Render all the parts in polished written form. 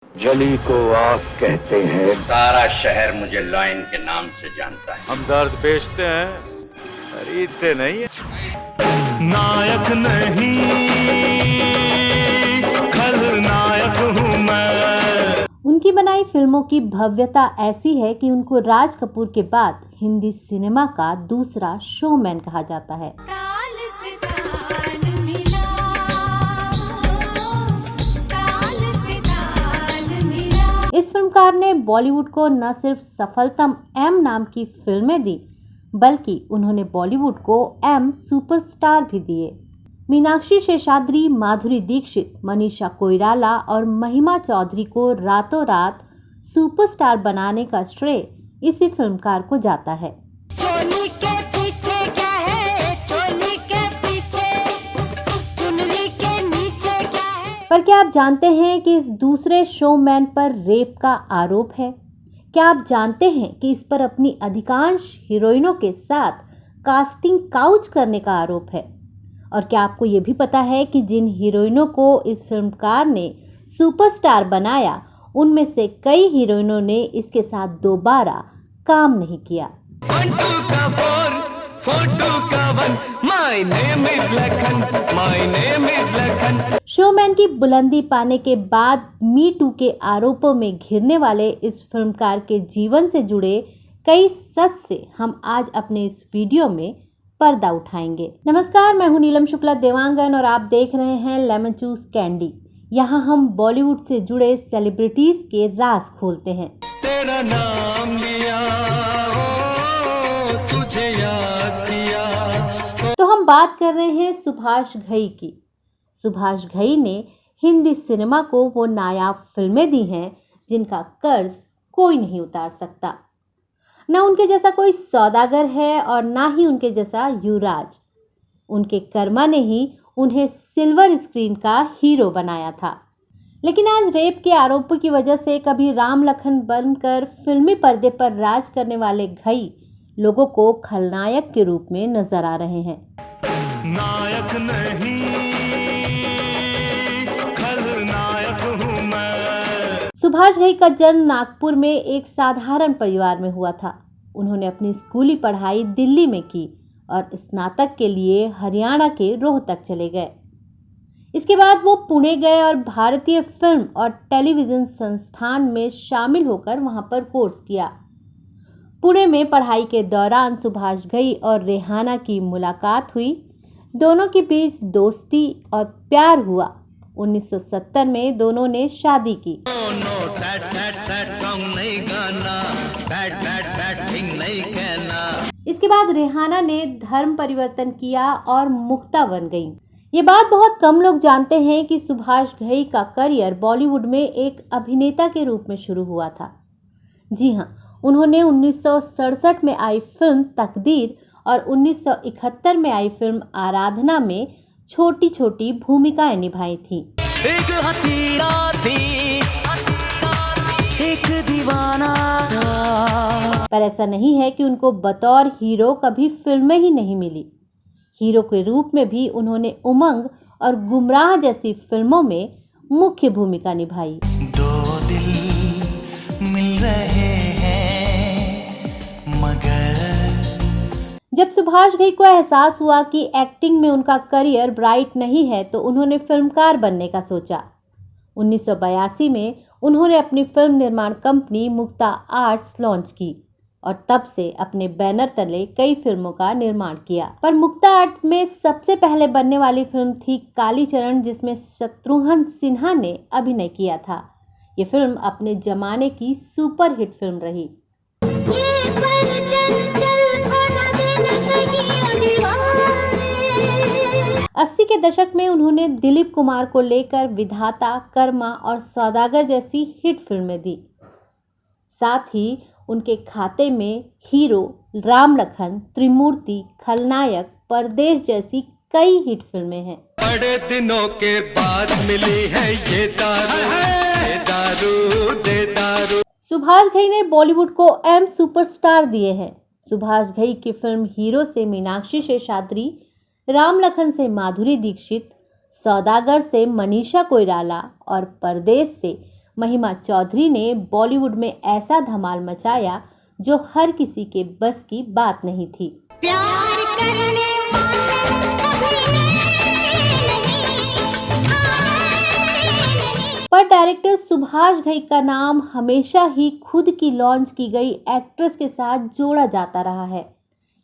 जली को आग कहते हैं। सारा शहर मुझे लॉयन के नाम से जानता है। हम दर्द बेचते हैं, खरीदते नहीं है। नायक नहीं, खलनायक हूँ मैं। उनकी बनाई फिल्मों की भव्यता ऐसी है कि उनको राज कपूर के बाद हिंदी सिनेमा का दूसरा शोमैन कहा जाता है। इस फिल्मकार ने बॉलीवुड को न सिर्फ सफलतम एम नाम की फिल्में दी, बल्कि उन्होंने बॉलीवुड को एम सुपरस्टार भी दिए। मीनाक्षी शेषाद्री, माधुरी दीक्षित, मनीषा कोइराला और महिमा चौधरी को रातों रात सुपरस्टार बनाने का श्रेय इसी फिल्मकार को जाता है। चोली के पीछे क्या है, चोली के पीछे, चुनरी के नीचे क्या है। पर क्या आप जानते हैं कि इस दूसरे शोमैन पर रेप का आरोप है? क्या आप जानते हैं कि इस पर अपनी अधिकांश हीरोइनों के साथ कास्टिंग काउच करने का आरोप है? और क्या आपको ये भी पता है कि जिन हीरोइनों को इस फिल्मकार ने सुपरस्टार बनाया, उनमें से कई हीरोइनों ने इसके साथ दोबारा काम नहीं किया। शोमैन की बुलंदी पाने के बाद मी टू के आरोपों में घिरने वाले इस फिल्मकार के जीवन से जुड़े कई सच से हम आज अपने इस वीडियो में पर्दा उठाएंगे। नमस्कार, मैं हूं नीलम शुक्ला देवांगन और आप देख रहे हैं लेमन जूस कैंडी। यहाँ हम बॉलीवुड से जुड़े सेलिब्रिटीज के राज खोलते हैं। तेरा नाम लिया, तुझे याद किया। तो हम बात कर रहे हैं सुभाष घई की। सुभाष घई ने हिंदी सिनेमा को वो नायाब फिल्में दी हैं जिनका कर्ज कोई नहीं उतार सकता। न उनके जैसा कोई सौदागर है और ना ही उनके जैसा युवराज। उनके कर्मा ने ही उन्हें सिल्वर स्क्रीन का हीरो बनाया था। लेकिन आज रेप के आरोपों की वजह से कभी राम लखन बनकर फिल्मी पर्दे पर राज करने वाले घई लोगों को खलनायक के रूप में नजर आ रहे हैं। नायक नहीं, खलनायक हूँ मैं। सुभाष घई का जन्म नागपुर में एक साधारण परिवार में हुआ था। उन्होंने अपनी स्कूली पढ़ाई दिल्ली में की और स्नातक के लिए हरियाणा के रोहतक चले गए। इसके बाद वो पुणे गए और भारतीय फिल्म और टेलीविज़न संस्थान में शामिल होकर वहां पर कोर्स किया। पुणे में पढ़ाई के दौरान सुभाष घई और रेहाना की मुलाकात हुई। दोनों के बीच दोस्ती और प्यार हुआ। 1970 में दोनों ने शादी की। इसके बाद रेहाना ने धर्म परिवर्तन किया और मुक्ता बन गई। ये बात बहुत कम लोग जानते हैं कि सुभाष घई का करियर बॉलीवुड में एक अभिनेता के रूप में शुरू हुआ था। जी हाँ, उन्होंने 1967 में आई फिल्म तकदीर और 1971 में आई फिल्म आराधना में छोटी छोटी भूमिकाएं निभाई थी। एक हसीना थी, एक दीवाना था। पर ऐसा नहीं है कि उनको बतौर हीरो कभी फिल्में ही नहीं मिली। हीरो के रूप में भी उन्होंने उमंग और गुमराह जैसी फिल्मों में मुख्य भूमिका निभाई। दो दिल मिल रहे हैं मगर। जब सुभाष घई को एहसास हुआ कि एक्टिंग में उनका करियर ब्राइट नहीं है, तो उन्होंने फिल्मकार बनने का सोचा। 1982 में उन्होंने अपनी फिल्म निर्माण कंपनी मुक्ता आर्ट्स लॉन्च की और तब से अपने बैनर तले कई फिल्मों का निर्माण किया। पर मुक्ता आर्ट में सबसे पहले बनने वाली फिल्म थी कालीचरण, जिसमें शत्रुघ्न सिन्हा ने अभिनय किया था। ये फिल्म अपने जमाने की सुपरहिट फिल्म रही। 80 के दशक में उन्होंने दिलीप कुमार को लेकर विधाता, कर्मा और सौदागर जैसी हिट फिल्में दी। साथ ही उनके खाते में हीरो, राम लखन, त्रिमूर्ति, खलनायक, परदेश जैसी कई हिट फिल्में हैं। बड़े दिनों के बाद मिली है ये दारू, ये दारू, दे दारू। सुभाष घई ने बॉलीवुड को एम सुपरस्टार दिए हैं। सुभाष घई की फिल्म हीरो से मीनाक्षी शेषाद्री, राम लखन से माधुरी दीक्षित, सौदागर से मनीषा कोइराला और परदेश से महिमा चौधरी ने बॉलीवुड में ऐसा धमाल मचाया जो हर किसी के बस की बात नहीं थी। प्यार करने वाले कभी नहीं, पर डायरेक्टर सुभाष घई का नाम हमेशा ही खुद की लॉन्च की गई एक्ट्रेस के साथ जोड़ा जाता रहा है।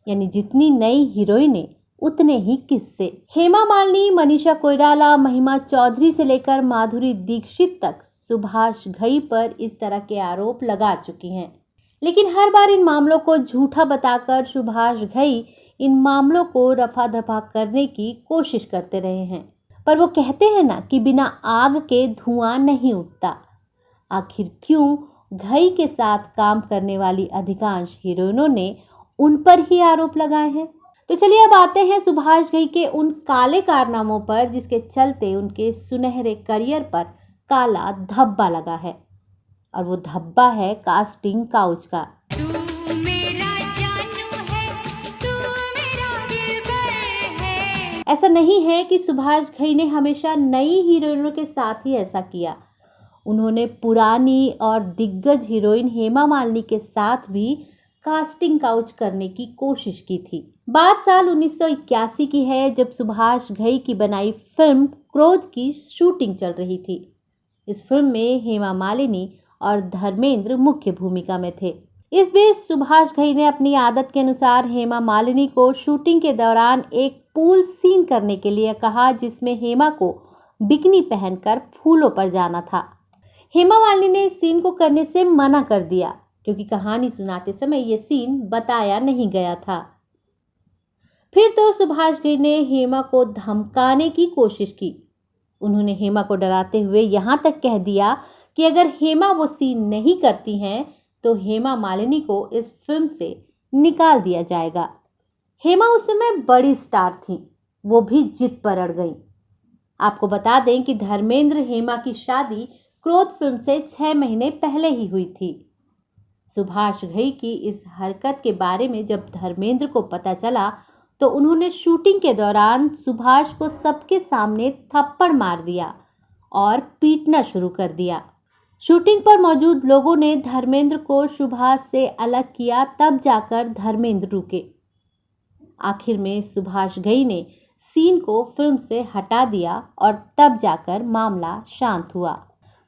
यानी जितनी नई हीरोइनें उतने ही किस्से। हेमा मालिनी, मनीषा कोइराला, महिमा चौधरी से लेकर माधुरी दीक्षित तक सुभाष घई पर इस तरह के आरोप लगा चुकी हैं, लेकिन हर बार इन मामलों को झूठा बताकर सुभाष घई इन मामलों को रफा दफा करने की कोशिश करते रहे हैं। पर वो कहते हैं ना कि बिना आग के धुआं नहीं उठता। आखिर क्यों घई के साथ काम करने वाली अधिकांश हीरोइनों ने उन पर ही आरोप लगाए हैं? तो चलिए अब आते हैं सुभाष घई के उन काले कारनामों पर जिसके चलते उनके सुनहरे करियर पर काला धब्बा लगा है, और वो धब्बा है कास्टिंग काउच का। तू मेरा जानू है, तू मेरा दिलबर है। ऐसा नहीं है कि सुभाष घई ने हमेशा नई हीरोइनों के साथ ही ऐसा किया। उन्होंने पुरानी और दिग्गज हीरोइन हेमा मालिनी के साथ भी कास्टिंग काउच करने की कोशिश की थी। बात साल 1981 की है, जब सुभाष घई की बनाई फिल्म क्रोध की शूटिंग चल रही थी। इस फिल्म में हेमा मालिनी और धर्मेंद्र मुख्य भूमिका में थे। इस बीच सुभाष घई ने अपनी आदत के अनुसार हेमा मालिनी को शूटिंग के दौरान एक पूल सीन करने के लिए कहा, जिसमें हेमा को बिकनी पहनकर फूलों पर जाना था। हेमा मालिनी ने इस सीन को करने से मना कर दिया, क्योंकि कहानी सुनाते समय ये सीन बताया नहीं गया था। फिर तो सुभाष घई ने हेमा को धमकाने की कोशिश की। उन्होंने हेमा को डराते हुए यहाँ तक कह दिया कि अगर हेमा वो सीन नहीं करती हैं तो हेमा मालिनी को इस फिल्म से निकाल दिया जाएगा। हेमा उस समय बड़ी स्टार थी, वो भी जिद पर अड़ गई। आपको बता दें कि धर्मेंद्र हेमा की शादी क्रोध फिल्म से 6 महीने पहले ही हुई थी। सुभाष घई की इस हरकत के बारे में जब धर्मेंद्र को पता चला तो उन्होंने शूटिंग के दौरान सुभाष को सबके सामने थप्पड़ मार दिया और पीटना शुरू कर दिया। शूटिंग पर मौजूद लोगों ने धर्मेंद्र को सुभाष से अलग किया, तब जाकर धर्मेंद्र रुके। आखिर में सुभाष घई ने सीन को फिल्म से हटा दिया और तब जाकर मामला शांत हुआ।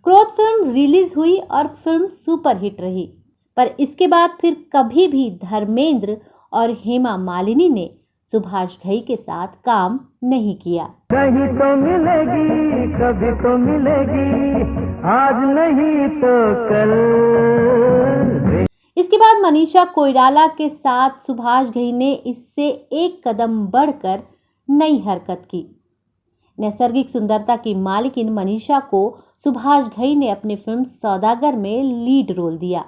क्रोध फिल्म रिलीज हुई और फिल्म सुपरहिट रही, पर इसके बाद फिर कभी भी धर्मेंद्र और हेमा मालिनी ने सुभाष घई के साथ काम नहीं किया। कहीं तो मिलेगी, कभी तो मिलेगी, आज नहीं तो कल। इसके बाद मनीषा कोइराला के साथ सुभाष घई ने इससे एक कदम बढ़कर नई हरकत की। नैसर्गिक सुंदरता की मालिकिन मनीषा को सुभाष घई ने अपनी फिल्म सौदागर में लीड रोल दिया।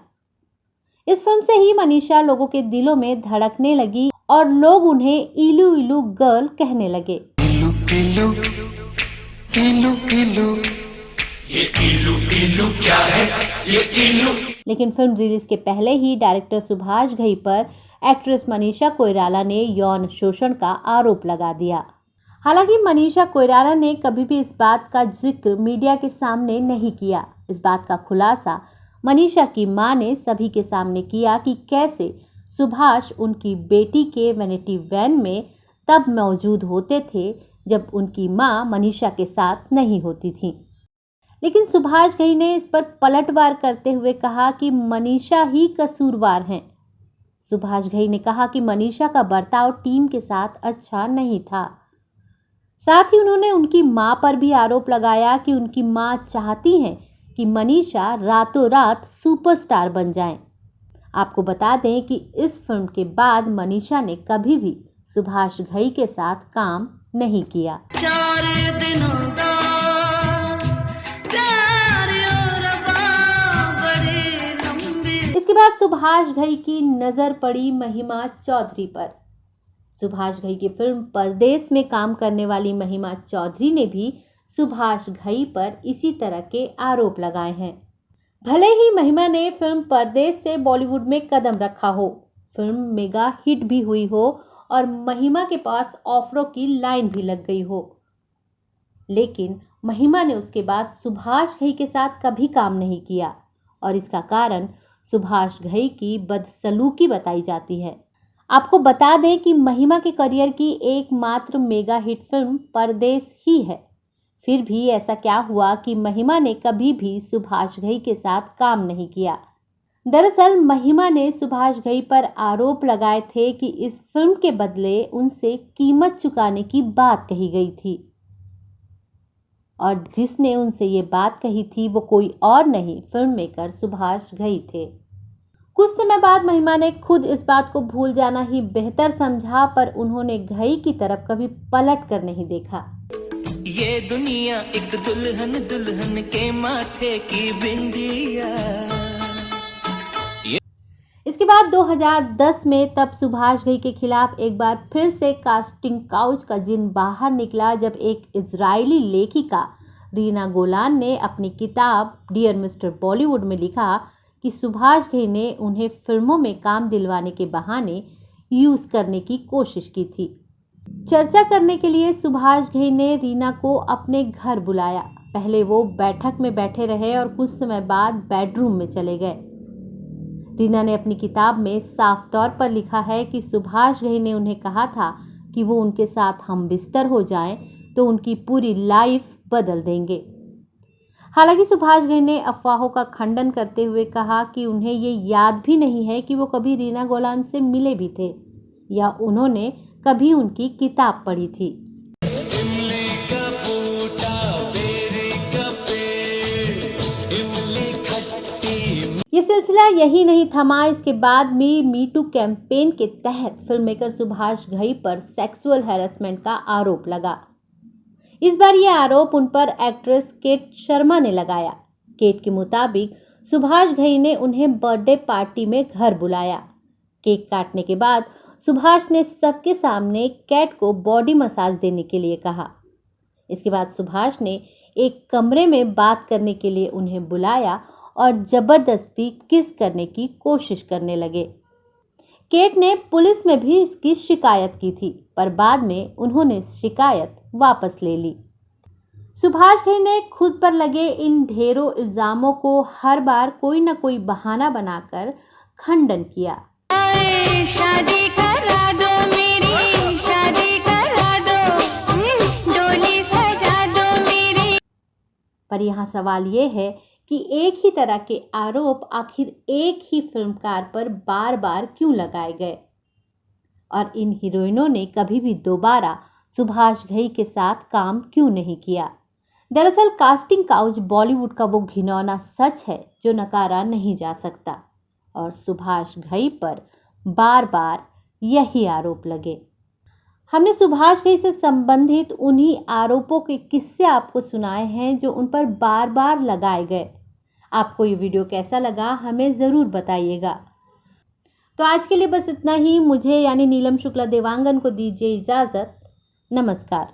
इस फिल्म से ही मनीषा लोगों के दिलों में धड़कने लगी और लोग उन्हें इलू इलू गर्ल कहने लगे। इलू इलू इलू इलू, ये इलू इलू क्या है, ये इलू। लेकिन फिल्म रिलीज के पहले ही डायरेक्टर सुभाष घई पर एक्ट्रेस मनीषा कोइराला ने यौन शोषण का आरोप लगा दिया। हालांकि मनीषा कोइराला ने कभी भी इस बात का जिक्र मीडिया के सामने नहीं किया। इस बात का खुलासा मनीषा की मां ने सभी के सामने किया कि कैसे सुभाष उनकी बेटी के वैनिटी वैन में तब मौजूद होते थे जब उनकी मां मनीषा के साथ नहीं होती थी। लेकिन सुभाष घई ने इस पर पलटवार करते हुए कहा कि मनीषा ही कसूरवार हैं। सुभाष घई ने कहा कि मनीषा का बर्ताव टीम के साथ अच्छा नहीं था। साथ ही उन्होंने उनकी मां पर भी आरोप लगाया कि उनकी मां चाहती हैं कि मनीषा रातों रात सुपरस्टार बन जाएं। आपको बता दें कि इस फिल्म के बाद मनीषा ने कभी भी सुभाष घई के साथ काम नहीं किया। 4 दिनों दा प्यार और बड़ी लंबी। इसके बाद सुभाष घई की नजर पड़ी महिमा चौधरी पर। सुभाष घई की फिल्म परदेस में काम करने वाली महिमा चौधरी ने भी सुभाष घई पर इसी तरह के आरोप लगाए हैं। भले ही महिमा ने फिल्म परदेस से बॉलीवुड में कदम रखा हो, फिल्म मेगा हिट भी हुई हो और महिमा के पास ऑफरों की लाइन भी लग गई हो, लेकिन महिमा ने उसके बाद सुभाष घई के साथ कभी काम नहीं किया और इसका कारण सुभाष घई की बदसलूकी बताई जाती है। आपको बता दें कि महिमा के करियर की एकमात्र मेगा हिट फिल्म परदेस ही है। फिर भी ऐसा क्या हुआ कि महिमा ने कभी भी सुभाष घई के साथ काम नहीं किया। दरअसल महिमा ने सुभाष घई पर आरोप लगाए थे कि इस फिल्म के बदले उनसे कीमत चुकाने की बात कही गई थी और जिसने उनसे ये बात कही थी वो कोई और नहीं, फिल्म मेकर सुभाष घई थे। कुछ समय बाद महिमा ने खुद इस बात को भूल जाना ही बेहतर समझा, पर उन्होंने घई की तरफ कभी पलट कर नहीं देखा। ये दुनिया एक दुल्हन दुल्हन के माथे की बिंदिया। इसके बाद 2010 में तब सुभाष घई के खिलाफ एक बार फिर से कास्टिंग काउच का जिन बाहर निकला, जब एक इजरायली लेखिका रीना गोलान ने अपनी किताब डियर मिस्टर बॉलीवुड में लिखा कि सुभाष घई ने उन्हें फिल्मों में काम दिलवाने के बहाने यूज करने की कोशिश की थी। चर्चा करने के लिए सुभाष घई ने रीना को अपने घर बुलाया। पहले वो बैठक में बैठे रहे और कुछ समय बाद बेडरूम में चले गए। रीना ने अपनी किताब में साफ तौर पर लिखा है कि सुभाष घई ने उन्हें कहा था कि वो उनके साथ हम बिस्तर हो जाएं तो उनकी पूरी लाइफ बदल देंगे। हालांकि सुभाष घई ने अफवाहों का खंडन करते हुए कहा कि उन्हें ये याद भी नहीं है कि वो कभी रीना गोलान से मिले भी थे या उन्होंने कभी उनकी किताब पढ़ी थी। ये सिलसिला यही नहीं थमा। इसके बाद भी मी टू कैंपेन के तहत फिल्म मेकर सुभाष घई पर सेक्सुअल हैरेसमेंट का आरोप लगा। इस बार ये आरोप उन पर एक्ट्रेस केट शर्मा ने लगाया। केट के मुताबिक सुभाष घई ने उन्हें बर्थडे पार्टी में घर बुलाया। केक काटने के बाद सुभाष ने सबके सामने कैट को बॉडी मसाज देने के लिए कहा। इसके बाद सुभाष ने एक कमरे में बात करने के लिए उन्हें बुलाया और जबरदस्ती किस करने की कोशिश करने लगे। केट ने पुलिस में भी इसकी शिकायत की थी, पर बाद में उन्होंने शिकायत वापस ले ली। सुभाष घई ने खुद पर लगे इन ढेरों इल्जामों को हर बार कोई न कोई बहाना बनाकर खंडन किया। शादी करा दो मेरी, शादी करा दो, डोली सजा दो मेरी। पर यहाँ सवाल ये है कि एक ही तरह के आरोप आखिर एक ही फिल्मकार पर बार बार क्यों लगाए गए और इन हीरोइनों ने कभी भी दोबारा सुभाष घई के साथ काम क्यों नहीं किया। दरअसल कास्टिंग काउच बॉलीवुड का वो घिनौना सच है जो नकारा नहीं जा सकता और सुभाष घई पर बार बार यही आरोप लगे। हमने सुभाष घई से संबंधित उन्हीं आरोपों के किस्से आपको सुनाए हैं जो उन पर बार बार लगाए गए। आपको ये वीडियो कैसा लगा हमें ज़रूर बताइएगा। तो आज के लिए बस इतना ही। मुझे यानी नीलम शुक्ला देवांगन को दीजिए इजाज़त। नमस्कार।